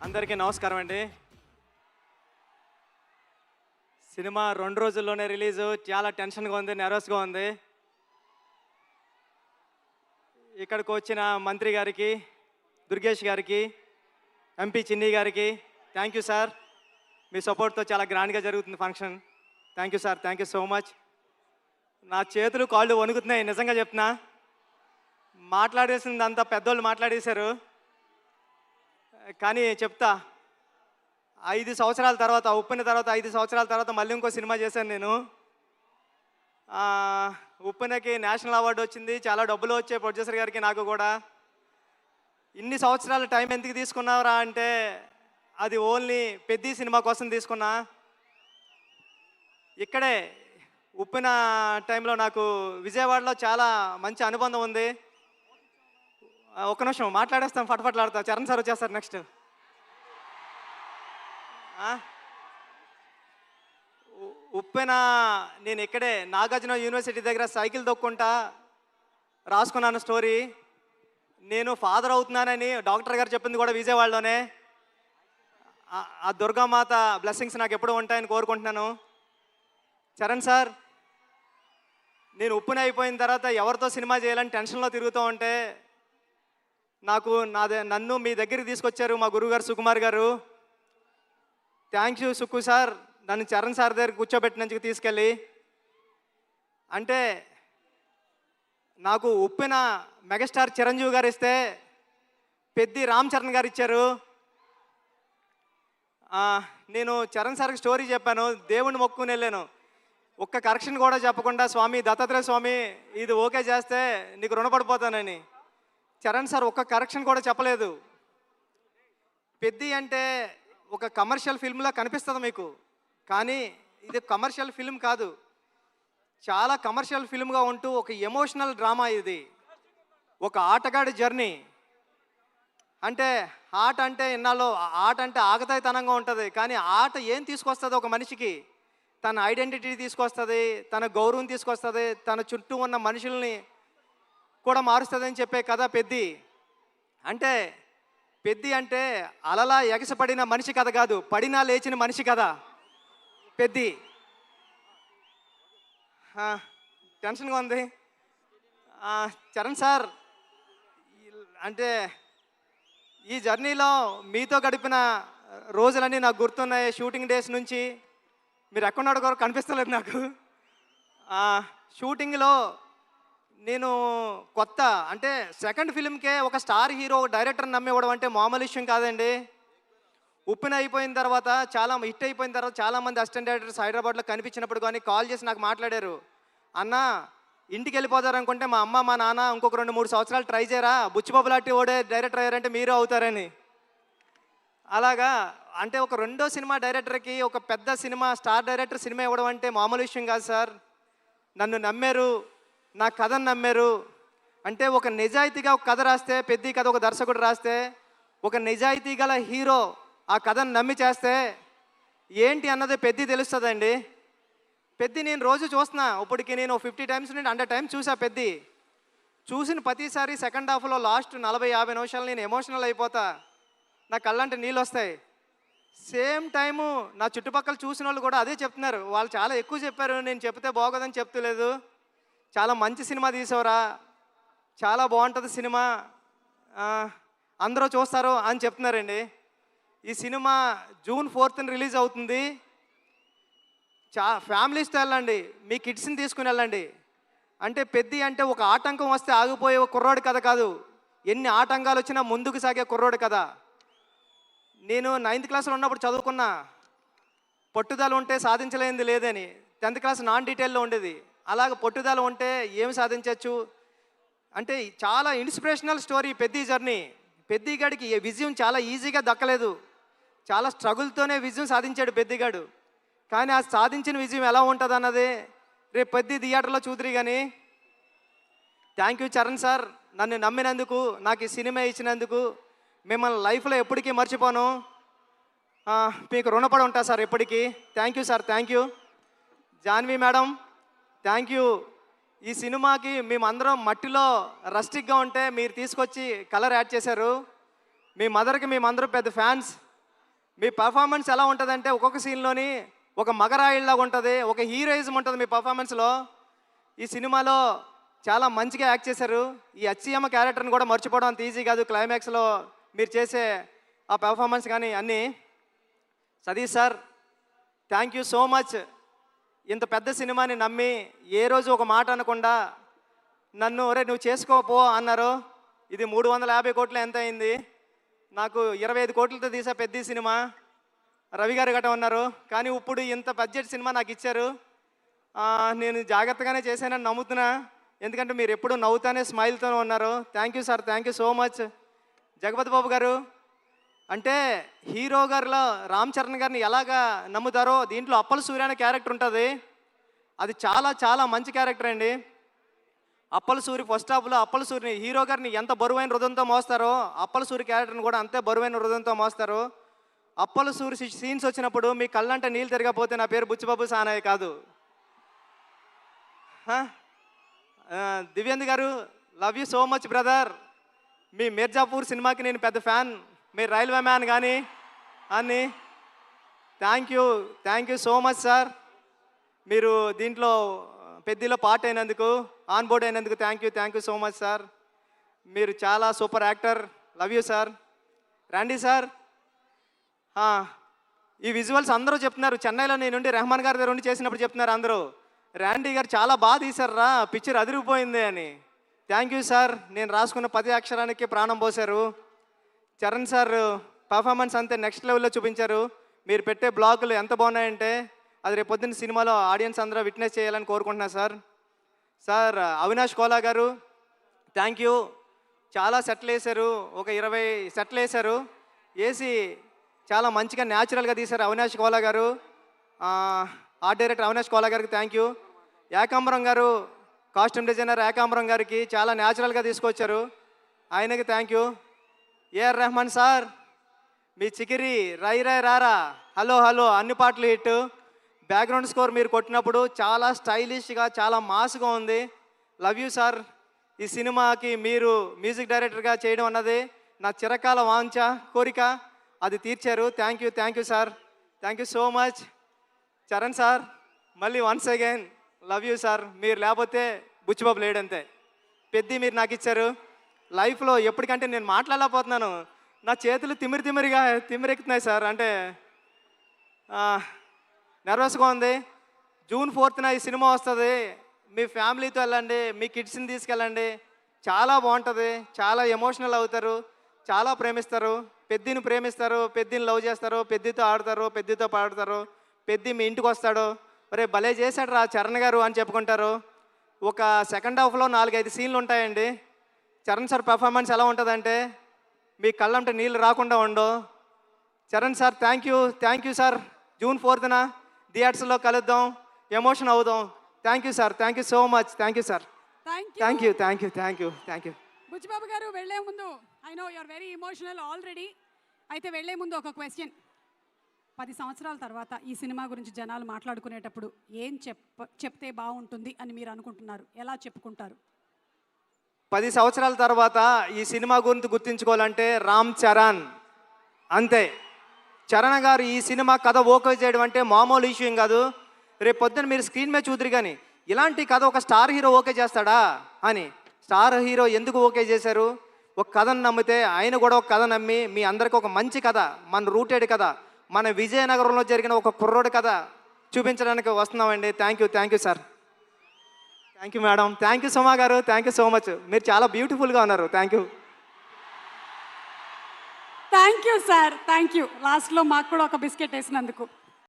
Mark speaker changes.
Speaker 1: అందరికీ నమస్కారం అండి. సినిమా 2 రోజుల్లోనే రిలీజు. చాలా టెన్షన్‌గా ఉంది, నెర్వస్‌గా ఉంది. ఇక్కడికి వచ్చిన మంత్రి గారికి, దుర్గేష్ గారికి, ఎంపీ చిన్ని గారికి థ్యాంక్ యూ సార్. మీ సపోర్ట్‌తో చాలా గ్రాండ్‌గా జరుగుతుంది function. Thank you sir. Thank you so much. నా చేతులు, కాళ్ళు వణుకుతున్నాయి నిజంగా చెప్తున్నా. మాట్లాడేసిందంతా పెద్దోళ్ళు మాట్లాడేశారు. కానీ చెప్తా, 5 సంవత్సరాల తర్వాత, ఉప్పెన తర్వాత 5 సంవత్సరాల తర్వాత మళ్ళీ ఇంకో సినిమా చేశాను నేను. ఉప్పెనకి నేషనల్ అవార్డు వచ్చింది. చాలా డబ్బులు వచ్చాయి ప్రొడ్యూసర్ గారికి, నాకు కూడా. ఇన్ని సంవత్సరాల టైం ఎందుకు తీసుకున్నావురా అంటే, అది ఓన్లీ పెద్ద సినిమా కోసం తీసుకున్నా. ఇక్కడే ఉప్పెన టైంలో నాకు విజయవాడలో చాలా మంచి అనుబంధం ఉంది. ఒక్క నిమిషం మాట్లాడేస్తాం, ఫటఫట్లాడతా. చరణ్ సార్ వచ్చేస్తారు నెక్స్ట్. ఉప్పెన నేను ఇక్కడే నాగార్జున యూనివర్సిటీ దగ్గర సైకిల్ తొక్కుంటా రాసుకున్నాను స్టోరీ. నేను ఫాదర్ అవుతున్నానని డాక్టర్ గారు చెప్పింది కూడా విజయవాడలోనే. ఆ దుర్గామాత బ్లెస్సింగ్స్ నాకు ఎప్పుడూ ఉంటాయని కోరుకుంటున్నాను. చరణ్ సార్, నేను ఉప్పెన అయిపోయిన తర్వాత ఎవరితో సినిమా చేయాలని టెన్షన్లో తిరుగుతూ ఉంటే నన్ను మీ దగ్గరికి తీసుకొచ్చారు మా గురువుగారు సుకుమార్ గారు. థ్యాంక్ యూ సుక్కు సార్, నన్ను చరణ్ సార్ దగ్గర కూర్చోబెట్టినందుకు తీసుకెళ్ళి. అంటే నాకు ఉప్పెన మెగాస్టార్ చిరంజీవి గారు ఇస్తే పెద్ది రామ్ చరణ్ గారు ఇచ్చారు. నేను చరణ్ సార్కి స్టోరీ చెప్పాను, దేవుణ్ణి మొక్కుని వెళ్ళాను. ఒక్క కరెక్షన్ కూడా చెప్పకుండా, స్వామి దత్తాత్రేయ స్వామి ఇది ఓకే చేస్తే నీకు రుణపడిపోతానని. చరణ్ సార్ ఒక్క కరెక్షన్ కూడా చెప్పలేదు. పెద్ది అంటే ఒక కమర్షియల్ ఫిల్మ్లా కనిపిస్తుంది మీకు, కానీ ఇది కమర్షియల్ ఫిల్మ్ కాదు. చాలా కమర్షియల్ ఫిల్మ్గా ఉంటూ ఒక ఎమోషనల్ డ్రామా ఇది. ఒక ఆటగాడి జర్నీ. అంటే ఆట అంటే ఇన్నాళ్ళు ఆట అంటే ఆగతాయితనంగా ఉంటుంది, కానీ ఆట ఏం తీసుకొస్తుంది ఒక మనిషికి? తన ఐడెంటిటీ తీసుకొస్తుంది, తన గౌరవం తీసుకొస్తుంది, తన చుట్టూ ఉన్న మనుషుల్ని కూడా మారుస్తుందని చెప్పే కథ పెద్ది. అంటే పెద్ది అంటే అలలా ఎగసపడిన మనిషి కథ కాదు, పడినా లేచిన మనిషి కథ పెద్ది. టెన్షన్గా ఉంది. చరణ్ సార్, అంటే ఈ జర్నీలో మీతో గడిపిన రోజులన్నీ నాకు గుర్తున్నాయి. షూటింగ్ డేస్ నుంచి మీరు ఎక్కడున్నాడు కూడా కనిపిస్తలేదు నాకు. షూటింగ్లో నేను కొత్త, అంటే సెకండ్ ఫిల్మ్కే ఒక స్టార్ హీరో డైరెక్టర్ నమ్మివ్వడం అంటే మామూలు విషయం కాదండి. ఉప్పెన అయిపోయిన తర్వాత, చాలా హిట్ అయిపోయిన తర్వాత చాలామంది అసిస్టెంట్ డైరెక్టర్స్ హైదరాబాద్లో కనిపించినప్పుడు కానీ కాల్ చేసి నాకు మాట్లాడారు, అన్న ఇంటికి వెళ్ళిపోతారనుకుంటే మా అమ్మ మా నాన్న ఇంకొక 2-3 సంవత్సరాలు ట్రై చేయరా, బుచ్చిబాబు లాంటి ఓడే డైరెక్టర్ అయ్యారంటే మీరు అవుతారని. అలాగా అంటే ఒక రెండో సినిమా డైరెక్టర్కి ఒక పెద్ద సినిమా స్టార్ డైరెక్టర్ సినిమా ఇవ్వడం అంటే మామూలు విషయం కాదు సార్. నన్ను నమ్మారు, నా కథను నమ్మారు. అంటే ఒక నిజాయితీగా ఒక కథ రాస్తే, పెద్ద కథ ఒక దర్శకుడు రాస్తే, ఒక నిజాయితీ గల హీరో ఆ కథను నమ్మి చేస్తే ఏంటి అన్నది పెద్ద తెలుస్తుందండి. పెద్ద నేను రోజు చూస్తున్నా, ఇప్పటికి నేను 50 టైమ్స్ నుండి 100 టైమ్స్ చూసా. పెద్ద చూసిన ప్రతిసారి సెకండ్ హాఫ్లో లాస్ట్ 40-50 నిమిషాలు నేను ఎమోషనల్ అయిపోతా, నా కళ్ళంటే నీళ్ళు వస్తాయి. సేమ్ టైము నా చుట్టుపక్కల చూసిన వాళ్ళు కూడా అదే చెప్తున్నారు. వాళ్ళు చాలా ఎక్కువ చెప్పారు, నేను చెప్తే బాగోదని చెప్తలేదు. చాలా మంచి సినిమా తీసావురా, చాలా బాగుంటుంది సినిమా, అందరూ చూస్తారు అని చెప్తున్నారండి. ఈ సినిమా జూన్ 4th రిలీజ్ అవుతుంది. ఫ్యామిలీస్తో వెళ్ళండి, మీ కిడ్స్ని తీసుకుని వెళ్ళండి. అంటే పెద్ద అంటే ఒక ఆటంకం వస్తే ఆగిపోయే ఒక కుర్రోడి కథ కాదు, ఎన్ని ఆటంకాలు వచ్చినా ముందుకు సాగే కుర్రోడి కథ. నేను 9th క్లాస్లో ఉన్నప్పుడు చదువుకున్నా, పట్టుదల ఉంటే సాధించలేనిది లేదని. 10th క్లాస్ నాన్ డీటెయిల్లో ఉండేది. అలాగ పట్టుదల ఉంటే ఏమి సాధించవచ్చు అంటే చాలా ఇన్స్పిరేషనల్ స్టోరీ పెద్ద జర్నీ. పెద్దిగాడికి విజయం చాలా ఈజీగా దక్కలేదు, చాలా స్ట్రగుల్తోనే విజయం సాధించాడు పెద్దిగాడు. కానీ ఆ సాధించిన విజయం ఎలా ఉంటుంది అన్నది రేపు పెద్ద థియేటర్లో చూద్దరు. కానీ థ్యాంక్ యూ చరణ్ సార్, నన్ను నమ్మినందుకు, నాకు ఈ సినిమా ఇచ్చినందుకు మిమ్మల్ని లైఫ్లో ఎప్పటికీ మర్చిపోను. మీకు రుణపడి ఉంటా సార్ ఎప్పటికీ. Thank you sir, thank you. Janhvi madam, thank you. ఈ సినిమాకి మేమందరం మట్టిలో రస్టిక్గా ఉంటే మీరు తీసుకొచ్చి కలర్ యాడ్ చేశారు. మీ మదర్కి మేమందరం పెద్ద ఫ్యాన్స్. మీ పర్ఫార్మెన్స్ ఎలా ఉంటుందంటే ఒక్కొక్క సీన్లోని ఒక మగరాయిల్లాగా ఉంటుంది, ఒక హీరోయిజం ఉంటుంది మీ పర్ఫార్మెన్స్లో. ఈ సినిమాలో చాలా మంచిగా యాక్ట్ చేశారు. ఈ అచ్చియమ్మ క్యారెక్టర్ని కూడా మర్చిపోవడం అంత ఈజీ కాదు. క్లైమాక్స్లో మీరు చేసే ఆ పెర్ఫార్మెన్స్ కానీ అన్నీ. Satish sir, thank you so much. ఇంత పెద్ద సినిమాని నమ్మి ఏ రోజు ఒక మాట అనకుండా నన్ను ఒరే నువ్వు చేసుకోపో అన్నారు. ఇది 350 కోట్లు ఎంత అయింది, నాకు 25 కోట్లతో తీసా పెద్ద సినిమా. రవి గారు గట్ట ఉన్నారు, కానీ ఇప్పుడు ఇంత బడ్జెట్ సినిమా నాకు ఇచ్చారు. నేను జాగ్రత్తగానే చేశానని నమ్ముతున్నా, ఎందుకంటే మీరు ఎప్పుడు నవ్వుతానే స్మైల్తోనే ఉన్నారు. Thank you sir, thank you so much. Jagapathi Babu garu, అంటే హీరో గారిలో రామ్ చరణ్ గారిని ఎలాగా నమ్ముతారో దీంట్లో అప్పల సూర్య అనే క్యారెక్టర్ ఉంటుంది. అది చాలా చాలా మంచి క్యారెక్టర్ అండి. అప్పల సూరి ఫస్ట్ హాఫ్లో అప్పల సూరిని హీరో గారిని ఎంత బరువైన హృదయంతో మోస్తారో అప్పల సూరి క్యారెక్టర్ని కూడా అంతే బరువైన హృదయంతో మోస్తారు. అప్పల సూరి సీన్స్ వచ్చినప్పుడు మీ కళ్ళంటే నీళ్ళు తిరగకపోతే నా పేరు బుచ్చిబాబు సానాయ్ కాదు. Divyendra garu, love you so much brother. మీ మిర్జాపూర్ సినిమాకి నేను పెద్ద ఫ్యాన్, మీరు రైల్వే మ్యాన్ కానీ అని. Thank you so much sir. మీరు దీంట్లో పెద్దలో పార్ట్ అయినందుకు, ఆన్ బోర్డ్ అయినందుకు thank you so much sir. మీరు చాలా super actor. Love you sir. రండి సార్. ఈ విజువల్స్ అందరూ చెప్తున్నారు, చెన్నైలో నేనుండి రెహమాన్ గారి దగ్గర ఉండి చేసినప్పుడు చెప్తున్నారు అందరూ, ర్యాండీ గారు చాలా బాగా తీశారా, పిక్చర్ అదిరిపోయింది అని. Thank you sir. నేను రాసుకున్న 10 అక్షరానికి ప్రాణం పోశారు. చరణ్ సార్ పర్ఫార్మెన్స్ అంతే నెక్స్ట్ లెవెల్లో చూపించారు. మీరు పెట్టే బ్లాగులు ఎంత బాగున్నాయంటే అది రేపు పొద్దున్న సినిమాలో ఆడియన్స్ అందరూ విట్నెస్ చేయాలని కోరుకుంటున్నా సార్. సార్ అవినాష్ కోలా గారు, థ్యాంక్ యూ. చాలా సెట్లు వేశారు, ఒక 20 సెట్లు వేశారు. వేసి చాలా మంచిగా న్యాచురల్గా తీశారు అవినాష్ కోలా గారు. ఆర్ట్ డైరెక్టర్ అవినాష్ కోలా గారికి థ్యాంక్ యూ. ఏకాంబరం గారు, కాస్ట్యూమ్ డిజైనర్ ఏకాంబరం గారికి చాలా న్యాచురల్గా తీసుకొచ్చారు, ఆయనకి thank you. AR Rahman sir, మీ చికిరి రై రై రారా హలో హలో అన్ని పాటలు హిట్. బ్యాక్గ్రౌండ్ స్కోర్ మీరు కొట్టినప్పుడు చాలా స్టైలిష్గా చాలా మాస్గా ఉంది. Love you sir. ఈ సినిమాకి మీరు మ్యూజిక్ డైరెక్టర్గా చేయడం అన్నది నా చిరకాల వాంఛ కోరిక, అది తీర్చారు. Thank you sir. Thank you so much. Charan sir, మళ్ళీ once again love you sir. మీరు లేకపోతే బుచ్చిబాబు లేడంతే. పెద్ద మీరు నాకు ఇచ్చారు. లైఫ్లో ఎప్పటికంటే నేను మాట్లాడలేకపోతున్నాను, నా చేతులు తిమ్మిరెక్కుతున్నాయి సార్. అంటే నర్వస్గా ఉంది. జూన్ 4th ఈ సినిమా వస్తుంది. మీ ఫ్యామిలీతో వెళ్ళండి, మీ కిడ్స్ని తీసుకెళ్ళండి, చాలా బాగుంటుంది. చాలా ఎమోషనల్ అవుతారు, చాలా ప్రేమిస్తారు. పెద్దిని ప్రేమిస్తారు, పెద్దిని లవ్ చేస్తారు, పెద్దితో ఆడతారు, పెద్దితో పాడతారు. పెద్ది మీ ఇంటికి వస్తాడు, ఒరే భలే చేశాడు రా చరణ్ గారు అని చెప్పుకుంటారు. ఒక సెకండ్ హాఫ్లో 4-5 సీన్లు ఉంటాయండి. చరణ్ సార్ పర్ఫార్మెన్స్ ఎలా ఉంటుందంటే మీ కళ్ళంటే నీళ్ళు రాకుండా ఉండవు. Charan sir thank you sir. June 4th థియేటర్స్లో కలుద్దాం, ఎమోషన్ అవుదాం. Thank you sir. Thank you so much. Thank you sir. Thank you.
Speaker 2: Buchibabu గారు, వెళ్లే ముందు I know you are very emotional already. అయితే వెళ్లే ముందు ఒక క్వశ్చన్. 10 సంవత్సరాల తర్వాత ఈ సినిమా గురించి జనాలు మాట్లాడుకునేటప్పుడు ఏం చెప్తే బాగుంటుంది అని మీరు అనుకుంటున్నారు? ఎలా చెప్పుకుంటారు?
Speaker 1: 10 సంవత్సరాల తర్వాత ఈ సినిమా గురించి గుర్తించుకోవాలంటే రామ్ చరణ్ అంతే. చరణ్ గారు ఈ సినిమా కథ ఓకే చేయడం అంటే మామూలు ఇష్యూ కాదు. రేపు పొద్దున్న మీరు స్క్రీన్ మీద చూద్దరు కానీ ఇలాంటి కథ ఒక స్టార్ హీరో ఓకే చేస్తాడా అని. స్టార్ హీరో ఎందుకు ఓకే చేశారు? ఒక కథను నమ్మితే ఆయన కూడా ఒక కథ నమ్మి మీ అందరికీ ఒక మంచి కథ, మన రూటెడ్ కథ, మన విజయనగరంలో జరిగిన ఒక కుర్రోడి కథ చూపించడానికి వస్తున్నామండి. Thank you sir. Thank you madam. Thank you Suma garu. Thank you so much. మీరు చాలా బ్యూటిఫుల్గా ఉన్నారు. Thank you
Speaker 2: sir. Thank you. లాస్ట్లో మాకు కూడా ఒక బిస్కెట్ వేసినందుకు.